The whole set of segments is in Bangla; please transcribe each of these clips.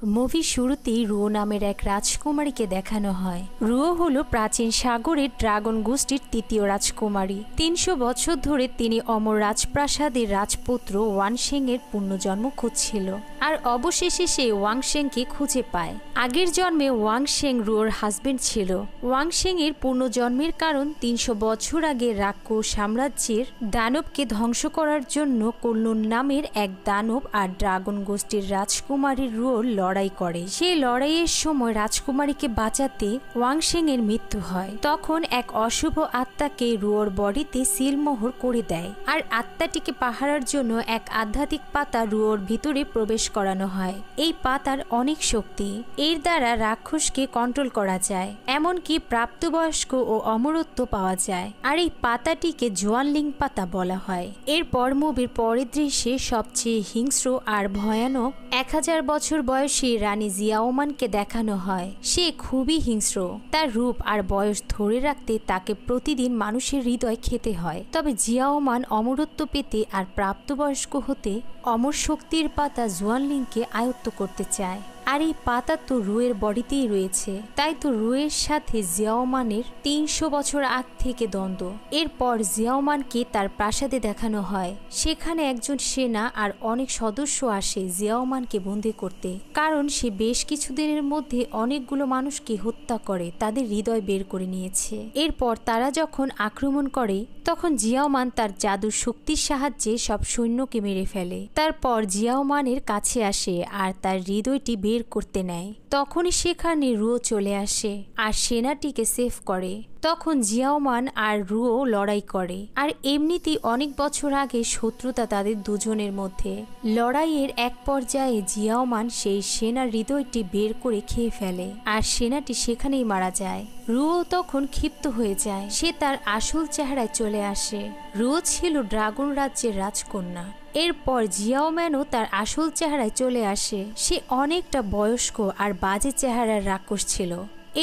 মুভি শুরুতেই রুও নামের এক রাজকুমারীকে দেখানো হয়। রুও হলো প্রাচীন সাগরের ড্রাগন গোষ্ঠীর তৃতীয় রাজকুমারী। ৩০০ বছর ধরে তিনি অমর রাজপ্রাসাদের রাজপুত্র ওয়াংশেং এর পুনর্জন্ম খুঁজছিল, আর অবশেষে সে ওয়াংশেংকে খুঁজে পায়। আগের জন্মে ওয়াংশেং রুওর হাজবেন্ড ছিল। ওয়াংশেং এর পুনর্জন্মের কারণ ৩০০ বছর আগে রাক্ষস সাম্রাজ্যের দানবকে ধ্বংস করার জন্য কল্লুন নামের এক দানব আর ড্রাগন গোষ্ঠীর রাজকুমারী রুওর লড়াই করে। সেই লড়াইয়ের সময় রাজকুমারীকে বাঁচাতে ওয়াংশেং এর মৃত্যু হয়। তখন এক অশুভ আত্মাকে রুওর বডিতে সিলমোহর করে দেয়, আর আত্মাটিকে পাহারার জন্য এক আধ্যাত্মিক পাতা রুওর ভিতরে প্রবেশ করানো হয়। এই পাতার অনেক শক্তি, এর দ্বারা রাক্ষসকে কন্ট্রোল করা যায়, এমনকি প্রাপ্তবয়স্ক ও অমরত্ব পাওয়া যায়। আর এই পাতাটিকে জুয়ানলিং পাতা বলা হয়। এরপর মুভির পরের দৃশ্যে সবচেয়ে হিংস্র আর ভয়ানক 1000 বছর বয়সী রানী জিয়াওমানকে দেখানো হয়। সে খুবই হিংস্র। তার রূপ আর বয়স ধরে রাখতে তাকে প্রতিদিন মানুষের হৃদয় খেতে হয়। তবে জিয়াওমান অমরত্ব পেতে আর প্রাপ্তবয়স্ক হতে অমর শক্তির পাতা জুয়ানলিংকে আয়ত্ত করতে চায়। আর এই পাতা তো রুয়ের বডিতেই রয়েছে, তাই তো রুয়ের সাথে জিয়াওমানের ৩০০ বছর আগ থেকে দ্বন্দ্ব। এরপর জিয়াওমানকে তার প্রাসাদে দেখানো হয়। সেখানে একজন সেনা আর অনেক সদস্য আসে জিয়াওমানকে বন্দি করতে, কারণ সে বেশ কিছুদিনের মধ্যে অনেকগুলো মানুষকে হত্যা করে তাদের হৃদয় বের করে নিয়েছে। এরপর তারা যখন আক্রমণ করে তখন জিয়াওমান তার জাদুর শক্তির সাহায্যে সব সৈন্যকে মেরে ফেলে। তারপর জিয়াওমানের কাছে আসে আর তার হৃদয়টি বের করতে নেয়। তখনই সেখানে রুও চলে আসে আর সেনাটিকে সেভ করে। তখন জিয়াওমান আর রুও লড়াই করে, আর এমনিতেই অনেক বছর আগে শত্রুতা তাদের দুজনের মধ্যে। লড়াইয়ের এক পর্যায়ে জিয়াওমান সেই সেনার হৃদয়টি বের করে খেয়ে ফেলে, আর সেনাটি সেখানেই মারা যায়। রুও তখন ক্ষিপ্ত হয়ে যায়। সে তার আসল চেহারায় চলে আসে। রুও ছিল ড্রাগন রাজ্যের রাজকন্যা। এরপর জিয়াওম্যানও তার আসল চেহারায় চলে আসে। সে অনেকটা বয়স্ক আর বাজে চেহারার রাক্ষস ছিল।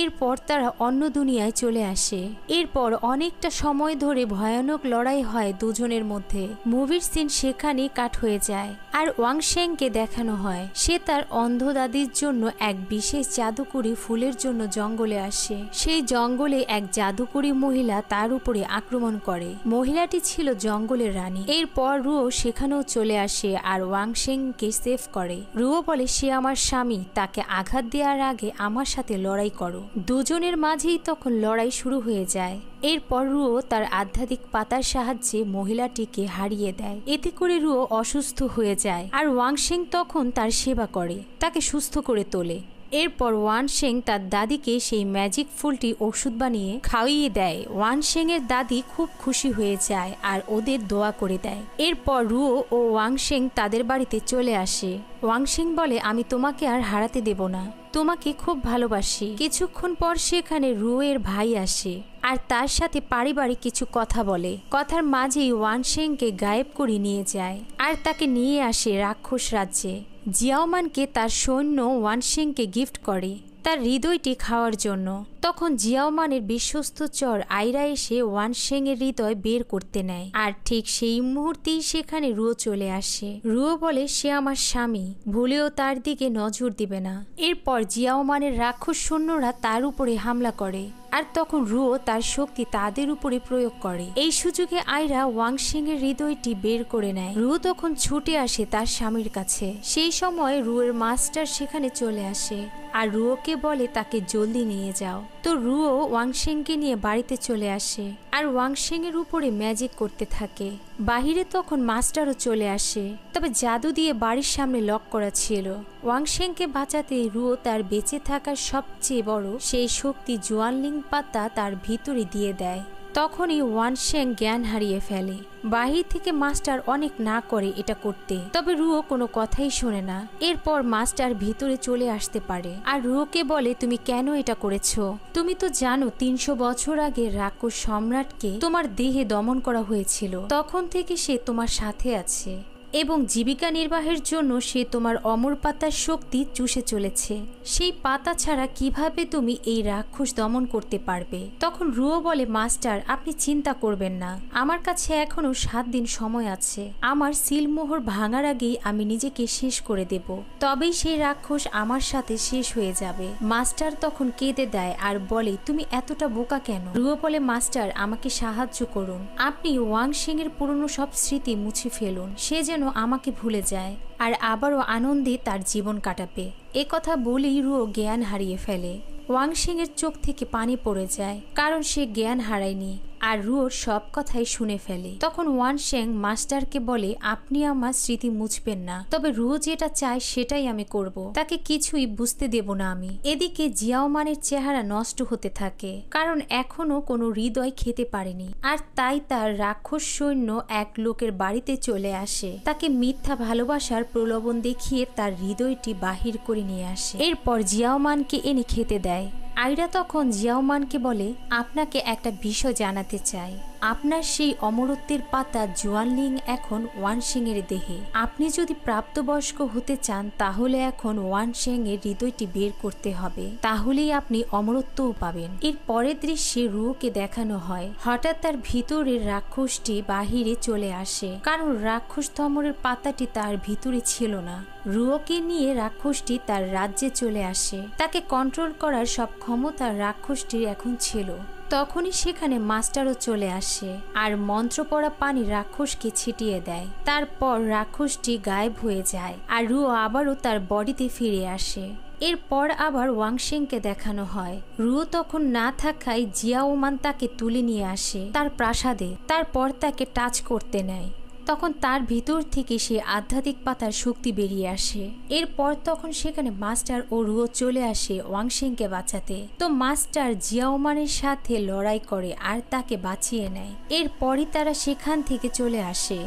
এরপর তারা অন্য দুনিয়ায় চলে আসে। এরপর অনেকটা সময় ধরে ভয়ানক লড়াই হয় দুজনের মধ্যে। মুভির সিন সেখানেই কাট হয়ে যায়। আর ওয়াংশেংকে দেখানো হয় সে তার অন্ধ দাদির জন্য এক বিশেষ জাদুকরী ফুলের জন্য জঙ্গলে আসে। সেই জঙ্গলে এক জাদুকরী মহিলা তার উপরে আক্রমণ করে। মহিলাটি ছিল জঙ্গলের রানী। এরপর রুও সেখানেও চলে আসে আর ওয়াংশেংকে সেভ করে। রুও বলে সে আমার স্বামী, তাকে আঘাত দেওয়ার আগে আমার সাথে লড়াই করো। দুজনের মাঝেই তখন লড়াই শুরু হয়ে যায়। এরপর রুও তার আধ্যাত্মিক পাতার সাহায্যে মহিলাটিকে হারিয়ে দেয়। এতে করে রুও অসুস্থ হয়ে যায়, আর ওয়াংশেং তখন তার সেবা করে, তাকে সুস্থ করে তোলে। এরপর ওয়াংশেং তার দাদিকে সেই ম্যাজিক ফুলটি ওষুধ বানিয়ে খাইয়ে দেয়। ওয়াংশেং এর দাদি খুব খুশি হয়ে যায় আর ওদের দোয়া করে দেয়। এরপর রুও ও ওয়াংশেং তাদের বাড়িতে চলে আসে। ওয়াংশেং বলে আমি তোমাকে আর হারাতে দেব না, তোমাকে খুব ভালোবাসি। কিছুক্ষণ পর সেখানে রুও এর ভাই আসে আর তার সাথে পারিবারিক কিছু কথা বলে। কথার মাঝেই ওয়াংশেংকে গায়েব করে নিয়ে যায় আর তাকে নিয়ে আসে রাক্ষস রাজ্যে। জিয়াওমানকে তার সৈন্য ওয়াংশেংকে গিফট করে তার হৃদয়টি খাওয়ার জন্য। তখন জিয়াওমানের বিশ্বস্ত চর আইরা এসে ওয়াংশেং এর হৃদয় বের করতে নেয়, আর ঠিক সেই মুহূর্তেই সেখানে রুও চলে আসে। রুও বলে সে আমার স্বামী, ভুলেও তার দিকে নজর দিবে না। এরপর জিয়াওমানের রাক্ষস সৈন্যরা তার উপরে হামলা করে, আর তখন রুও তার শক্তি তাদের উপরে প্রয়োগ করে। এই সুযোগে আইরা ওয়াংশেং এর হৃদয়টি বের করে নেয়। রুও তখন ছুটে আসে তার স্বামীর কাছে। সেই সময় রুয়ের মাস্টার সেখানে চলে আসে আর রুওকে বলে তাকে জলদি নিয়ে যাও। তো রুও ওয়াংশেংকে নিয়ে বাড়িতে চলে আসে আর ওয়াংশেং এর উপরে ম্যাজিক করতে থাকে। বাহিরে তখন মাস্টারও চলে আসে, তবে জাদু দিয়ে বাড়ির সামনে লক করা ছিল। ওয়াংশেংকে বাঁচাতে রুও তার বেঁচে থাকার সবচেয়ে বড় সেই শক্তি জুয়ানলিং পাতা তার ভিতরে দিয়ে দেয়। তখনই ওয়াংশেং জ্ঞান হারিয়ে ফেলে। বাহির থেকে মাস্টার অনেক না করে এটা করতে, তবে রুও কোনো কথাই শোনে না। এরপর মাস্টার ভিতরে চলে আসতে পারে আর রুওকে বলে তুমি কেন এটা করেছো? তুমি তো জানো ৩০০ বছর আগে রাক্ষস সম্রাটকে তোমার দেহে দমন করা হয়েছিল, তখন থেকে সে তোমার সাথে আছে। এবং জীবিকা নির্বাহের জন্য সে তোমার অমর পাতার শক্তি চুষে চলেছে। সেই পাতা ছাড়া কিভাবে তুমি এই রাক্ষস দমন করতে পারবে? তখন রুয়ো বলে, মাস্টার আপনি চিন্তা করবেন না, আমার কাছে এখনো 7 দিন সময় আছে। আমার সিলমোহর ভাঙার আগেই আমি নিজেকে শেষ করে দেব, তবেই সেই রাক্ষস আমার সাথে শেষ হয়ে যাবে। মাস্টার তখন কেঁদে দেয় আর বলে, তুমি এতটা বোকা কেন? রুয়ো বলে, মাস্টার আমাকে সাহায্য করুন, আপনি ওয়াংশেং এর পুরনো সব স্মৃতি মুছে ফেলুন, সে যেন আমাকে ভুলে যায় আর আবারও আনন্দে তার জীবন কাটাবে। এ কথা বলেই রুয়ো জ্ঞান হারিয়ে ফেলে। ওয়াংশেং এর চোখ থেকে পানি পড়ে যায়, কারণ সে জ্ঞান হারায়নি আর রুয়োর সব কথাই শুনে ফেলে। তখন ওয়াংশেং মাস্টারকে বলে, আপনি আমার স্মৃতি মুছবেন না, তবে রুয়ো যেটা চায় সেটাই আমি করব, তাকে কিছুই বুঝতে দেব না আমি। এদিকে জিয়াওমানের চেহারা নষ্ট হতে থাকে, কারণ এখনো কোনো হৃদয় খেতে পারেনি, আর তাই তার রাক্ষস সৈন্য এক লোকের বাড়িতে চলে আসে, তাকে মিথ্যা ভালোবাসার প্রলোভন দেখিয়ে তার হৃদয়টি বাহির করে নিয়ে আসে। এরপর জিয়াওমানকে এনে খেতে দেয়। আইরা তখন জিয়াওমানকে বলে, আপনাকে একটা বিষয় জানাতে চাই, আপনার সেই অমরত্বের পাতা জুয়ানলিং এখন ওয়ানশেং এর দেহে। আপনি যদি প্রাপ্তবয়স্ক হতে চান তাহলে এখন ওয়ানশেং এর হৃদয়টি বের করতে হবে, তাহলেই আপনি অমরত্বও পাবেন। এর পরের দৃশ্যে রুয়োকে দেখানো হয়, হঠাৎ তার ভিতরের রাক্ষসটি বাহিরে চলে আসে, কারণ রাক্ষস থমরের পাতাটি তার ভিতরে ছিল না। রুয়োকে নিয়ে রাক্ষসটি তার রাজ্যে চলে আসে, তাকে কন্ট্রোল করার সব ক্ষমতা রাক্ষসটির এখন ছিল। তখনই সেখানে মাস্টারও চলে আসে আর মন্ত্র পড়া পানি রাক্ষসকে ছিটিয়ে দেয়। তারপর রাক্ষসটি গায়েব হয়ে যায় আর রুয়ো আবারও তার বডিতে ফিরে আসে। এরপর আবার ওয়াংশেংকে দেখানো হয়, রুয়ো তখন না থাকায় জিয়াওমান তাকে তুলে নিয়ে আসে তার প্রাসাদে, তারপর তাকে টাচ করতে নেয়। তখন তার ভিতর থেকে সে আধ্যাত্মিক পাতার শক্তি বেরিয়ে আসে। এরপর তখন সেখানে মাস্টার ও রুয়ো চলে আসে ওয়াংশেংকে বাঁচাতে। তো মাস্টার জিয়াওমানের সাথে লড়াই করে আর তাকে বাঁচিয়ে নেয়। এরপরই তারা সেখান থেকে চলে আসে।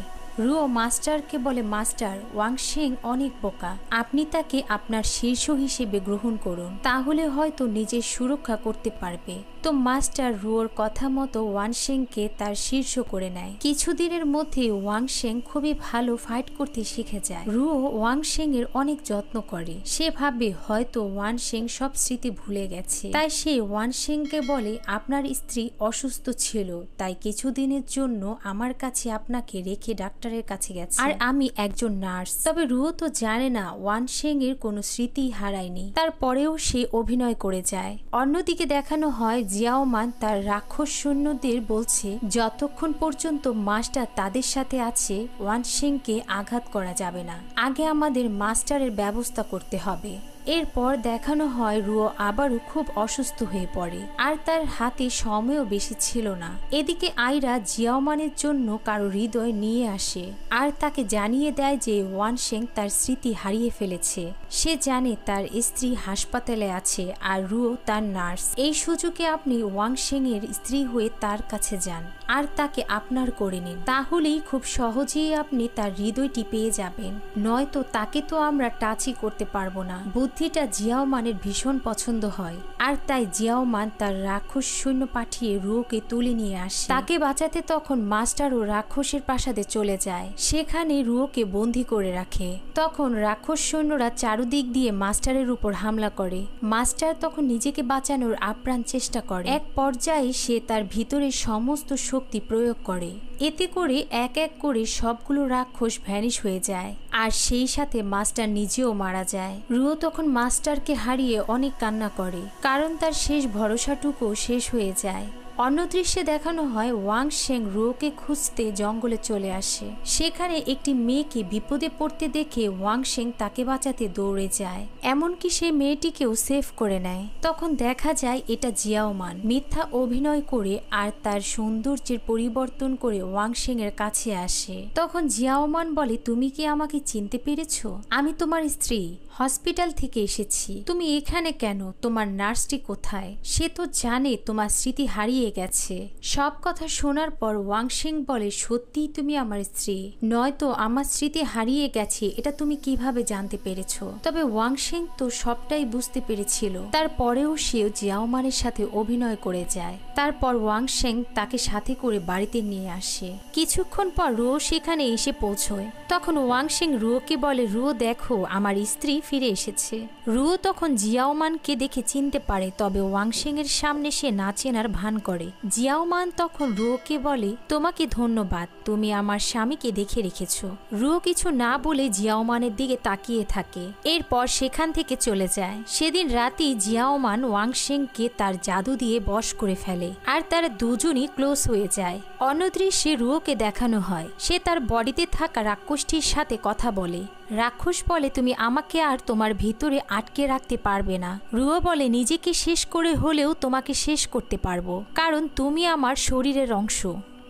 রুয়ো মাস্টারকে বলে, মাস্টার ওয়াংশেং অনেক বোকা, আপনি তাকে আপনার শীর্ষ হিসেবে গ্রহণ করুন, তাহলে হয়তো নিজের সুরক্ষা করতে পারবে। তো মাস্টার রুয়োর কথা মতো ওয়াংশেংকে তার শীর্ষ করে নেয়। কিছুদিনের মধ্যে ওয়াংশেং খুবই ভালো ফাইট করতে শিখে যায়। রুয়ো ওয়াংশেং এর অনেক যত্ন করে, সে ভাবে হয়তো ওয়াংশেং সব স্মৃতি ভুলে গেছে, তাই সে ওয়াংশেংকে বলে, আপনার স্ত্রী অসুস্থ ছিল, তাই কিছুদিনের জন্য আমার কাছে আপনাকে রেখে ডাক্তারের কাছে গেছে, আর আমি একজন নার্স। তবে রুয়ো তো জানে না ওয়াংশেং এর কোনো স্মৃতি হারায়নি, তারপরেও সে অভিনয় করে যায়। অন্যদিকে দেখানো হয় জিয়াওমান তার রাক্ষস সৈন্যদের বলছে, যতক্ষণ পর্যন্ত মাস্টার তাদের সাথে আছে ওয়াংশেংকে আঘাত করা যাবে না, আগে আমাদের মাস্টারের ব্যবস্থা করতে হবে। এরপর দেখানো হয় রুয়ো আবারও খুব অসুস্থ হয়ে পড়ে আর তার হাতে সময়ও বেশি ছিল না। এদিকে আইরা জিয়াওমানের জন্য কারো হৃদয় নিয়ে আসে আর তাকে জানিয়ে দেয় যে ওয়াংশেং তার স্মৃতি হারিয়ে ফেলেছে। সে জানে তার স্ত্রী হাসপাতালে আছে আর রুয়ো তার নার্স। এই সুযোগে আপনি ওয়াংশেং এর স্ত্রী হয়ে তার কাছে যান আর তাকে আপনার করে নিন, তাহলেই খুব সহজেই আপনি তার হৃদয়টি পেয়ে যাবেন, নয়তো তাকে তো আমরা টাচই করতে পারবো না। বুদ্ধিটা জিয়াওমানের ভীষণ পছন্দ হয় আর তাই জিয়াওমান তার রাক্ষস সৈন্য পাঠিয়ে রুয়োকে তুলে নিয়ে আসে। তাকে বাঁচাতে তখন মাস্টার ও রাক্ষসের প্রাসাদে চলে যায়, সেখানে রুয়োকে বন্দী করে রাখে। তখন রাক্ষস সৈন্যরা চারুদিক দিয়ে মাস্টারের উপর হামলা করে। মাস্টার তখন নিজেকে বাঁচানোর আপ্রাণ চেষ্টা করে। এক পর্যায়ে সে তার ভিতরের সমস্ত শক্তি প্রয়োগ করে, এতে করে এক এক করে সবগুলো রাক্ষস ভ্যানিশ হয়ে যায় আর সেই সাথে মাস্টার নিজেও মারা যায়। রুয়ো তখন মাস্টারকে হারিয়ে অনেক কান্না করে, কারণ তার শেষ ভরসাটুকু শেষ হয়ে যায়। অন্য দৃশ্যে দেখানো হয় ওয়াংশেং রুয়োকে খুঁজতে জঙ্গলে চলে আসে। সেখানে একটি মেয়েকে বিপদে পড়তে দেখে ওয়াংশেং তাকে বাঁচাতে দৌড়ে যায়, এমনকি সে মেয়েটিকেও সেভ করে নেয়। তখন দেখা যায় এটা জিয়াওমান মিথ্যা অভিনয় করে আর তার সৌন্দর্যের পরিবর্তন করে ওয়াংশেং এর কাছে আসে। তখন জিয়াওমান বলে, তুমি কি আমাকে চিনতে পেরেছো? আমি তোমার স্ত্রী। হসপিটাল থেকে এসেছি। তুমি এখানে কেন? তোমার নার্সটি কোথায়? সে তো জানে তোমার স্মৃতি হারিয়ে গেছে। সব কথা শোনার পর ওয়াংশিং বলে, সত্যিই তুমি আমার স্ত্রী? নয়তো আমার স্মৃতি হারিয়ে গেছে এটা তুমি কিভাবে জানতে পেরেছ? তবে ওয়াংশিং তো সবটাই বুঝতে পেরেছিল। তারপরেও সেও জিয়াওমানের সাথে অভিনয় করে যায়। তারপর ওয়াংশিং তাকে সাথে করে বাড়িতে নিয়ে আসে। কিছুক্ষণ পর রুও সেখানে এসে পৌঁছয়। তখন ওয়াংশিং রুওকে বলে, রুও দেখো, আমার স্ত্রী ফিরে এসেছে। রুও তখন জিয়াওমানকে দেখে চিনতে পারে, তবে ওয়াংশিং এর সামনে সে না চেনার ভান করে। জিয়াওমান তখন রুওকে বলে, তোমাকে ধন্যবাদ, তুমি আমার স্বামীকে দেখে রেখেছ। রুও কিছু না বলে জিয়াওমানের দিকে তাকিয়ে থাকে। এরপর সেখান থেকে চলে যায়। সেদিন রাতেই জিয়াওমান ওয়াংশিংকে তার জাদু দিয়ে বশ করে ফেলে আর তারা দুজনই ক্লোজ হয়ে যায়। অন্য দৃশ্যে রুওকে দেখানো হয় সে তার বডিতে থাকা রাক্ষসটির সাথে কথা বলে। রাক্ষস বলে, তুমি আমাকে আর তোমার ভিতরে আটকে রাখতে পারবে না। রুও বলে, নিজেকে শেষ করে হলেও তোমাকে শেষ করতে পারবো, কারণ তুমি আমার শরীরের অংশ।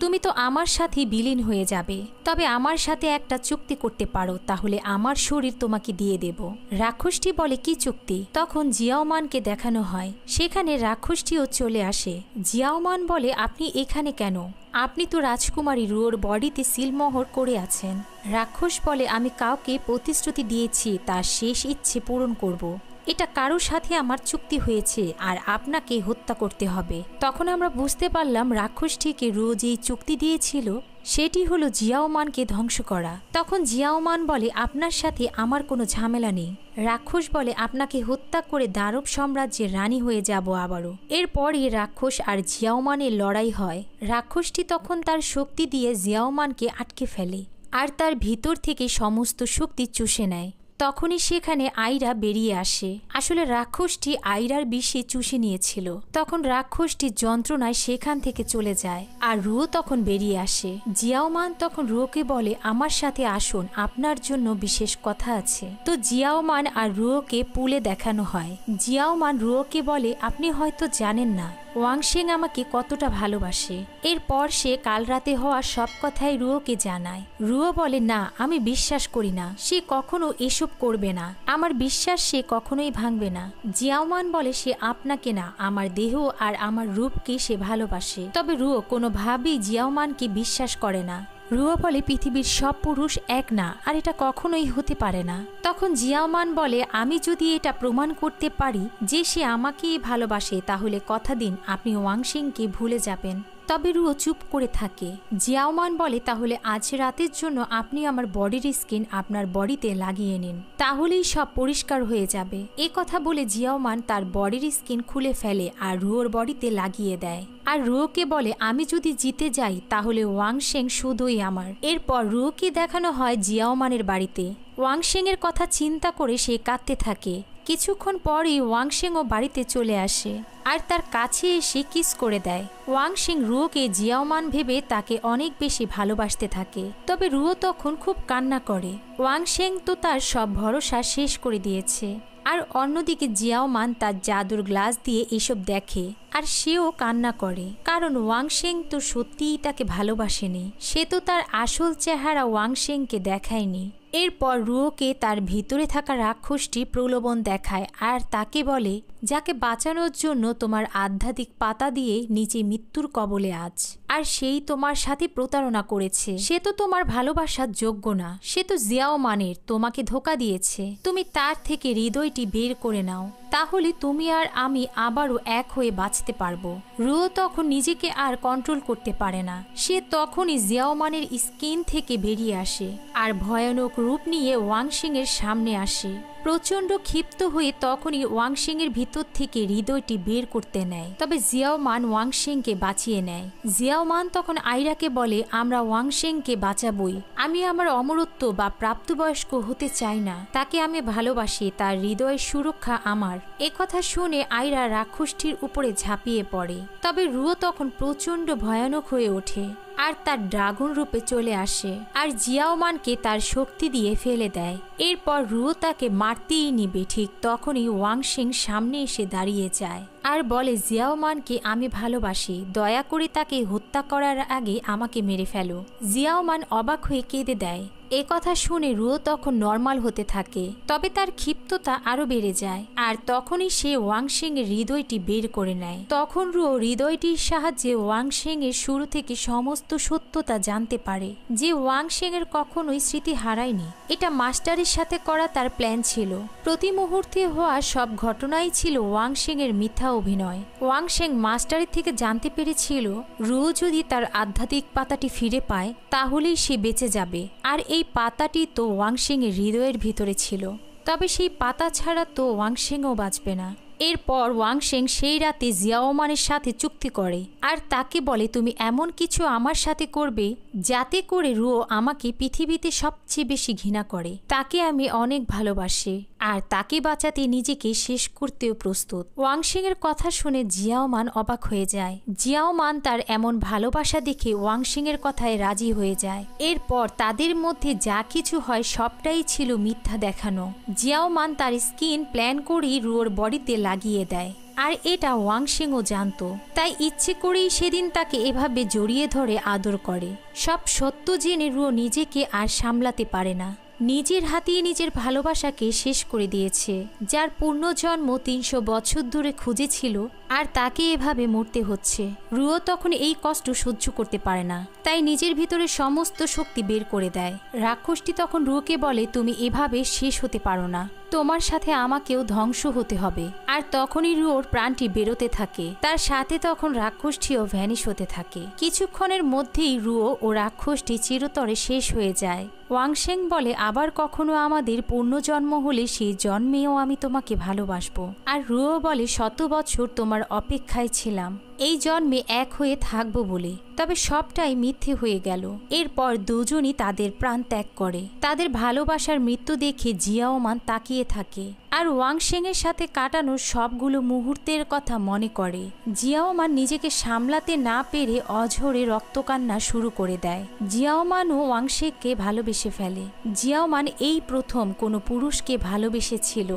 তুমি তো আমার সাথে বিলীন হয়ে যাবে, তবে আমার সাথে একটা চুক্তি করতে পারো, তাহলে আমার শরীর তোমাকে দিয়ে দেব। রাক্ষসটি বলে, কি চুক্তি? তখন জিয়াওমানকে দেখানো হয় সেখানে রাক্ষসটিও চলে আসে। জিয়াওমান বলে, আপনি এখানে কেন? আপনি তো রাজকুমারী রুওর বডিতে সিলমোহর করে আছেন। রাক্ষস বলে, আমি কাউকে প্রতিশ্রুতি দিয়েছি তার শেষ ইচ্ছে পূরণ করব। এটা কারোর সাথে আমার চুক্তি হয়েছে আর আপনাকে হত্যা করতে হবে। তখন আমরা বুঝতে পারলাম রাক্ষসটিকে রুও যেই চুক্তি দিয়েছিল সেটি হলো জিয়াওমানকে ধ্বংস করা। তখন জিয়াওমান বলে, আপনার সাথে আমার কোনো ঝামেলা নেই। রাক্ষস বলে, আপনাকে হত্যা করে দানব সাম্রাজ্যের রানী হয়ে যাব আবারও। এরপরই রাক্ষস আর জিয়াওমানের লড়াই হয়। রাক্ষসটি তখন তার শক্তি দিয়ে জিয়াওমানকে আটকে ফেলে আর তার ভিতর থেকে সমস্ত শক্তি চুষে নেয়। তখনই সেখানে আইরা বেরিয়ে আসে। আসলে রাক্ষসটি আইরার বিষে চুষে নিয়েছিল। তখন রাক্ষসটি যন্ত্রণায় সেখান থেকে চলে যায় আর রুও তখন বেরিয়ে আসে। জিয়াওমান তখন রুওকে বলে, আমার সাথে আসুন, আপনার জন্য বিশেষ কথা আছে। তো জিয়াওমান আর রুওকে পুলে দেখানো হয়। জিয়াওমান রুওকে বলে, আপনি হয়তো জানেন না ওয়াংশিং আমাকে কতটা ভালোবাসে। এরপর সে কাল রাতে হওয়া সব কথাই রুওকে জানায়। রুও বলে, না, আমি বিশ্বাস করি না, সে কখনো এসব করবে না। আমার বিশ্বাস সে কখনোই ভাঙবে না। জিয়াওমান বলে, সে আপনাকে না, আমার দেহ আর আমার রূপকে সে ভালোবাসে। তবে রুও কোনোভাবেই জিয়াওমানকে বিশ্বাস করে না। রুও বলে, পৃথিবীর সব পুরুষ এক না, আর এটা কখনোই হতে পারে না। তখন জিয়াওমান বলে, আমি যদি এটা প্রমাণ করতে পারি যে সে আমাকেই ভালোবাসে, তাহলে কথা দিন আপনি ওয়াংশিংকে ভুলে যাবেন। তবে রুও চুপ করে থাকে। জিয়াওমান বলে, তাহলে আজ রাতের জন্য আপনি আমার বডির স্কিন আপনার বডিতে লাগিয়ে নিন, তাহলেই সব পরিষ্কার হয়ে যাবে। এ কথা বলে জিয়াওমান তার বডির স্কিন খুলে ফেলে আর রুওর বডিতে লাগিয়ে দেয়। আর রুওকে বলে, আমি যদি জিতে যাই তাহলে ওয়াংশিং শুধুই আমার। এরপর রুওকে দেখানো হয় জিয়াওমানের বাড়িতে। ওয়াংশিং এর কথা চিন্তা করে সে কাঁদতে থাকে। কিছুক্ষণ পরই ওয়াংশিংও বাড়িতে চলে আসে আর তার কাছে এসে কিস করে দেয়। ওয়াংশিং রুওকে জিয়াওমান ভেবে তাকে অনেক বেশি ভালোবাসতে থাকে। তবে রুও তখন খুব কান্না করে। ওয়াংশিং তো তার সব ভরসা শেষ করে দিয়েছে। আর অন্যদিকে জিয়াওমান তার জাদুর গ্লাস দিয়ে এসব দেখে আর সেও কান্না করে, কারণ ওয়াংশিং তো সত্যিই তাকে ভালোবাসেনি। সে তো তার আসল চেহারা ওয়াংশিংকে দেখায়নি। এরপর রুওকে তার ভিতরে থাকা রাক্ষসটি প্রলোভন দেখায় আর তাকে বলে, যাকে বাঁচানোর জন্য তোমার আধ্যাত্মিক পাতা দিয়ে নিচে মৃত্যুর কবলে আজ, আর সেই তোমার সাথে প্রতারণা করেছে। সে তো তোমার ভালোবাসার যোগ্য না, সে তো জিয়াওমানের, তোমাকে ধোঁকা দিয়েছে। তুমি তার থেকে হৃদয়টি বের করে নাও, তাহলে তুমি আর আমি আবারও এক হয়ে বাঁচতে পারবো। রুও তখন নিজেকে আর কন্ট্রোল করতে পারে না। সে তখনই জিয়াওমানের স্কিন থেকে বেরিয়ে আসে আর ভয়ানক রূপ নিয়ে ওয়াংশিং এর সামনে আসে। প্রচন্ড ক্ষিপ্ত হয়ে তখনই ওয়াংশিং এর ভিতর থেকে হৃদয়টি বের করতে নেয়। তবে জিয়াওমান ওয়াংশিংকে বাঁচিয়ে নেয়। জিয়াওমান তখন আইরাকে বলে, আমরা ওয়াংশিংকে বাঁচাবই। আমি আমার অমরত্ব বা প্রাপ্তবয়স্ক হতে চাই না, তাকে আমি ভালোবাসি, তার হৃদয়ের সুরক্ষা আমার। একথা শুনে আইরা রাক্ষসটির উপরে ঝাঁপিয়ে পড়ে। তবে রুও তখন প্রচন্ড ভয়ানক হয়ে ওঠে আর তার ড্রাগন রূপে চলে আসে আর জিয়াওমানকে তার শক্তি দিয়ে ফেলে দেয়। এরপর রুও তাকে মারতেই নিবে, ঠিক তখনই ওয়াংশিং সামনে এসে দাঁড়িয়ে যায় আর বলে, জিয়াওমানকে আমি ভালোবাসি, দয়া করে তাকে হত্যা করার আগে আমাকে মেরে ফেলো। জিয়াওমান অবাক হয়ে কেঁদে দেয়। এ কথা শুনে রুও তখন নর্মাল হতে থাকে, তবে তার ক্ষিপ্ততা আরো বেড়ে যায়। আর তখনই সে ওয়াংশেং এর হৃদয়টি বের করে নেয়। তখন রুও হৃদয়টির সাহায্যে ওয়াংশেং এর শুরু থেকে সমস্ত সত্যতা জানতে পারে, যে ওয়াংশেং এর কখনোই স্মৃতি হারায়নি। এটা মাস্টারের সাথে করা তার প্ল্যান ছিল। প্রতি মুহূর্তে হওয়া সব ঘটনাই ছিল ওয়াংশেং এর মিথ্যা অভিনয়। ওয়াংশেং মাস্টারের থেকে জানতে পেরেছিল রুও যদি তার আধ্যাত্মিক পাতাটি ফিরে পায় তাহলেই সে বেঁচে যাবে। আর এই পাতাটি তো ওয়াংশেং এর হৃদয়ের ভিতরে ছিল, তবে সেই পাতা ছাড়া তো ওয়াংশেংও বাঁচবে না। এরপর ওয়াংশেং সেই রাতে জিয়াওমানের সাথে চুক্তি করে আর তাকে বলে, তুমি এমন কিছু আমার সাথে করবে যাতে করে রুও আমাকে পৃথিবীতে সবচেয়ে বেশি ঘৃণা করে। তাকে আমি অনেক ভালোবাসি আর তাকে বাঁচাতে নিজেকে শেষ করতেও প্রস্তুত। ওয়াংশেং এর কথা শুনে জিয়াওমান অবাক হয়ে যায়। জিয়াওমান তার এমন ভালোবাসা দেখে ওয়াংশেং এর কথায় রাজি হয়ে যায়। এরপর তাদের মধ্যে যা কিছু হয় সবটাই ছিল মিথ্যা দেখানো। জিয়াওমান তার স্কিন প্ল্যান করেই রুওর বডিতে লাগিয়ে দেয়, আর এটা ওয়াংশেংও জানতো। তাই ইচ্ছে করেই সেদিন তাকে এভাবে জড়িয়ে ধরে আদর করে। সব সত্য জেনে রুও নিজেকে আর সামলাতে পারে না। নিজের হাতেই নিজের ভালোবাসাকে শেষ করে দিয়েছে, যার পুনর্জন্ম 300 বছর ধরে খুঁজেছিল, আর তাকে এভাবে মরতে হচ্ছে। রুও তখন এই কষ্ট সহ্য করতে পারে না, তাই নিজের ভিতরে সমস্ত শক্তি বের করে দেয়। রাক্ষসটি তখন রুওকে বলে, তুমি এভাবে শেষ হতে পারো না, তোমার সাথে আমাকেও ধ্বংস হতে হবে। আর তখনই রুওর প্রাণটি বেরোতে থাকে। তার সাথে তখন রাক্ষসটিও ভ্যানিশ হতে থাকে। কিছুক্ষণের মধ্যেই রুও ও রাক্ষসটি চিরতরে শেষ হয়ে যায়। ওয়াংশেং বলে, আবার কখনো আমাদের পুনর্জন্ম হলে সেই জন্মেও আমি তোমাকে ভালোবাসবো। আর রুও বলে, 100 বছর তোমার অপেক্ষায় ছিলাম এই জন্মে এক হয়ে থাকবো বলে, তবে সবটাই মিথ্যে হয়ে গেল। এরপর দুজনই তাদের প্রাণ ত্যাগ করে। তাদের ভালোবাসার মৃত্যু দেখে জিয়াওমান তাকিয়ে থাকে আর ওয়াংশেং এর সাথে কাটানো সবগুলো মুহূর্তের কথা মনে করে। জিয়াওমান নিজেকে সামলাতে না পেরে অঝরে রক্তকান্না শুরু করে দেয়। জিয়াওমানও ওয়াংশেংকে ভালোবেসে ফেলে। জিয়াওমান এই প্রথম কোনো পুরুষকে ভালোবেসেছিল।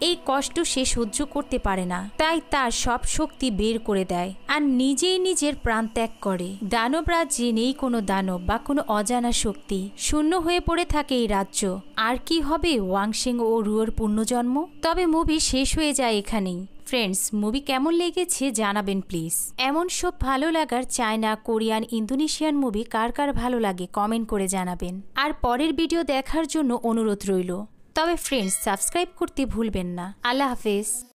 এই কষ্ট সে সহ্য করতে পারে না, তাই তার সব শক্তি বের করে দেয় আর নিজেই নিজের প্রাণ ত্যাগ করে। দানব রাজ্যে নেই কোনো দানব বা কোনো অজানা শক্তি, শূন্য হয়ে পড়ে থাকে এই রাজ্য। আর কি হবে ওয়াংশেং ও রুওর পুনর্জন্ম? তবে মুভি শেষ হয়ে যায় এখানেই। ফ্রেন্ডস, মুভি কেমন লেগেছে জানাবেন প্লিজ। এমন সব ভালো লাগার চায়না, কোরিয়ান, ইন্দোনেশিয়ান মুভি কার কার ভালো লাগে কমেন্ট করে জানাবেন। আর পরের ভিডিও দেখার জন্য অনুরোধ রইল। তবে ফ্রেন্ডস, সাবস্ক্রাইব করতে ভুলবেন না। আল্লাহ হাফেজ।